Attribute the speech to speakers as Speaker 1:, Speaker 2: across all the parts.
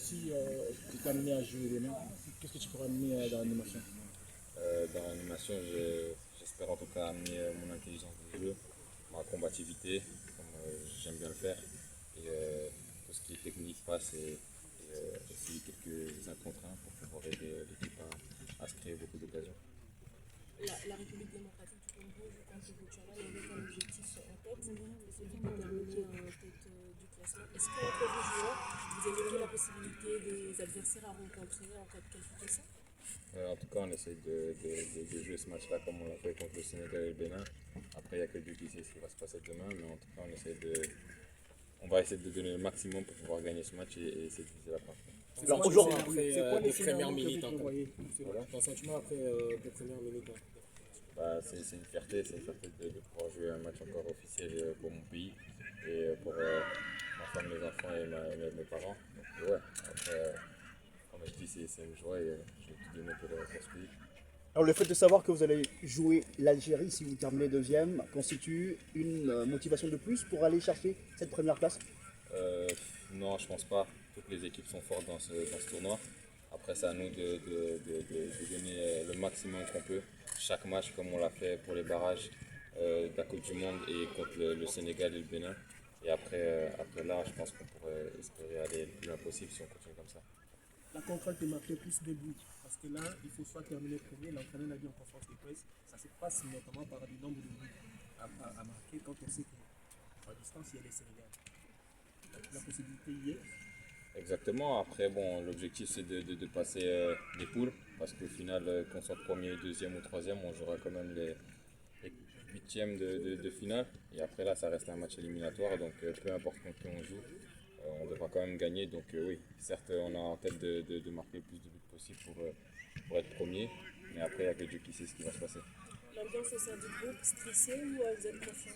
Speaker 1: si tu es amené à jouer demain, qu'est-ce que tu pourras amener dans l'animation?
Speaker 2: Dans l'animation, j'espère en tout cas amener mon intelligence de jeu, ma combativité, comme j'aime bien le faire, et tout ce qui est technique, passe et aussi quelques 1 contre 1 pour pouvoir aider l'équipe à se créer beaucoup d'occasions.
Speaker 3: La République démocratique du Congo joue contre le Botswana avec un objectif en tête, c'est celui de terminer en tête du classement. Est-ce qu'entre vos joueurs, vous évoquez la possibilité des adversaires à rencontrer en cas de qualification?
Speaker 2: En tout cas, on essaie de jouer ce match-là comme on l'a fait contre le Sénégal et le Bénin. Après, il n'y a que Dieu qui sait ce qui va se passer demain, mais en tout cas, on va essayer de donner le maximum pour pouvoir gagner ce match et essayer de viser la fin.
Speaker 1: Alors aujourd'hui, après les premières minutes,
Speaker 4: Ton sentiment après tes premières minutes.
Speaker 2: C'est une fierté, de pouvoir jouer un match encore officiel pour mon pays et pour ma femme, mes enfants et mes parents. Donc, ouais, après, comme je dis, c'est une joie et je vais tout donner pour ce pays.
Speaker 5: Alors le fait de savoir que vous allez jouer l'Algérie si vous terminez deuxième constitue une motivation de plus pour aller chercher cette première place?
Speaker 2: Non, je pense pas. Toutes les équipes sont fortes dans ce tournoi. Après, c'est à nous de donner le maximum qu'on peut. Chaque match, comme on l'a fait pour les barrages de la Coupe du Monde et contre le Sénégal et le Bénin. Et après là, je pense qu'on pourrait espérer aller le plus loin possible si on continue comme ça.
Speaker 1: la contrainte de marquer plus de buts. Parce que là, il faut soit terminer premier, l'entraîneur l'a dit en conférence de presse, ça se passe notamment par le nombre de buts à marquer quand on sait qu'à distance, il y a les Sénégal. La possibilité y est.
Speaker 2: Exactement. Après, bon, l'objectif c'est de passer les poules parce qu'au final, qu'on soit premier, deuxième ou troisième, on jouera quand même les huitièmes de finale. Et après là, ça reste un match éliminatoire, donc peu importe contre qui on joue, on devra quand même gagner. Donc oui, certes, on a en tête de marquer le plus de buts possible pour être premier, mais après, il n'y a que Dieu qui sait ce qui va se passer.
Speaker 3: L'ambiance au sein du groupe, stressé ou vous êtes confiant?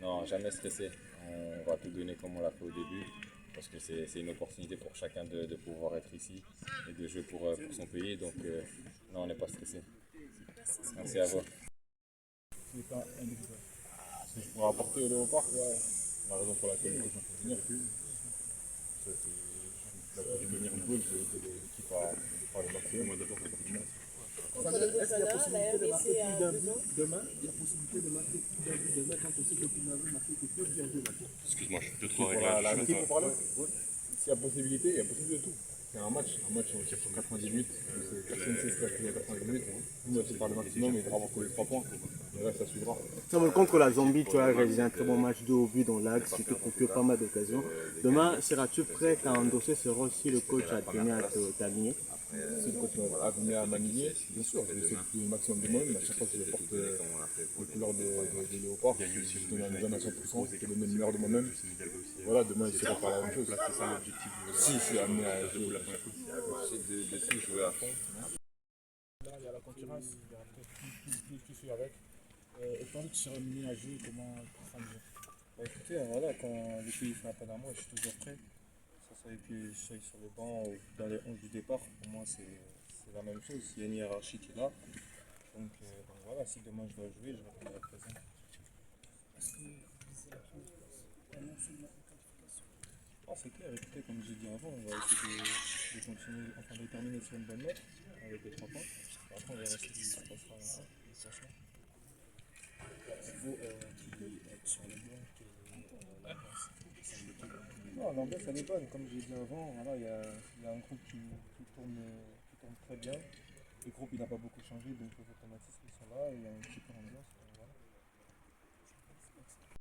Speaker 2: Non, jamais stressé. On va tout donner comme on l'a fait au début. Parce que c'est une opportunité pour chacun de pouvoir être ici et de jouer pour son pays. Donc, non, on n'est pas stressé. Merci à vous.
Speaker 1: Ce n'est pas individuel.
Speaker 4: Si je pourrais apporter au Léopard, la raison pour laquelle je peux venir, c'est de devenir une boule, de l'équipe à faire le maximum.
Speaker 1: Est-ce qu'il y a possibilité de marquer plus d'un but demain? Il y a possibilité de marquer plus d'un but demain quand on sait que tu n'avais marqué que 2,2 matchs.
Speaker 6: Excuse-moi, je suis de trop
Speaker 4: Pour la équipe pour parler, s'il y a possibilité, il y a possibilité de tout. C'est un match on tire sur 90 minutes, c'est 96 qui a pris 90 minutes. Nous, on essaie de faire le maximum et de vraiment coller 3 points. Le reste, ça suivra.
Speaker 5: Samuel, contre la Zambie, tu as réalisé un très bon match de haut but dans l'axe, tu te procures pas mal d'occasions. Demain, seras-tu prêt à endosser ce rôle si le coach a tenu à t'aligner?
Speaker 4: Si le coach a venu à m'aligner, bien sûr, je vais essayer de donner le maximum de moi-même. À chaque fois que je porte les couleurs des léopards, je donne un examen à 100%, je donne le meilleur de moi-même. Voilà, demain, il sera pas la même chose. Si je suis amené à jouer,
Speaker 2: J'essaie de jouer à fond.
Speaker 1: Là, il y a la concurrence, il y a peut-être qui suit avec. Et quand tu seras amené à jouer, comment tu sens jouer?
Speaker 7: Écoutez, voilà, quand le pays fait appel à moi, je suis toujours prêt. Que ce soit que je sois sur le banc ou dans les 11 du départ, pour moi c'est la même chose. Il y a une hiérarchie qui est là. Donc voilà, si demain je dois jouer, je répondrai présent.
Speaker 1: Est-ce que vous visez vraiment seulement une qualification?
Speaker 7: Ah, c'est clair, écoutez, comme j'ai dit avant, on va essayer de continuer, enfin de terminer sur une bonne note avec les 3 points. Et après, on verra ce qui se passera le classement.
Speaker 1: Vous qui êtes sur le banc, l'ambiance au sein de l'équipe?
Speaker 7: Non, l'ambiance elle est bonne, comme j'ai dit avant, voilà, il y a un groupe qui tourne très bien. Le groupe il n'a pas beaucoup changé, donc les automatismes sont là et il y a une super ambiance.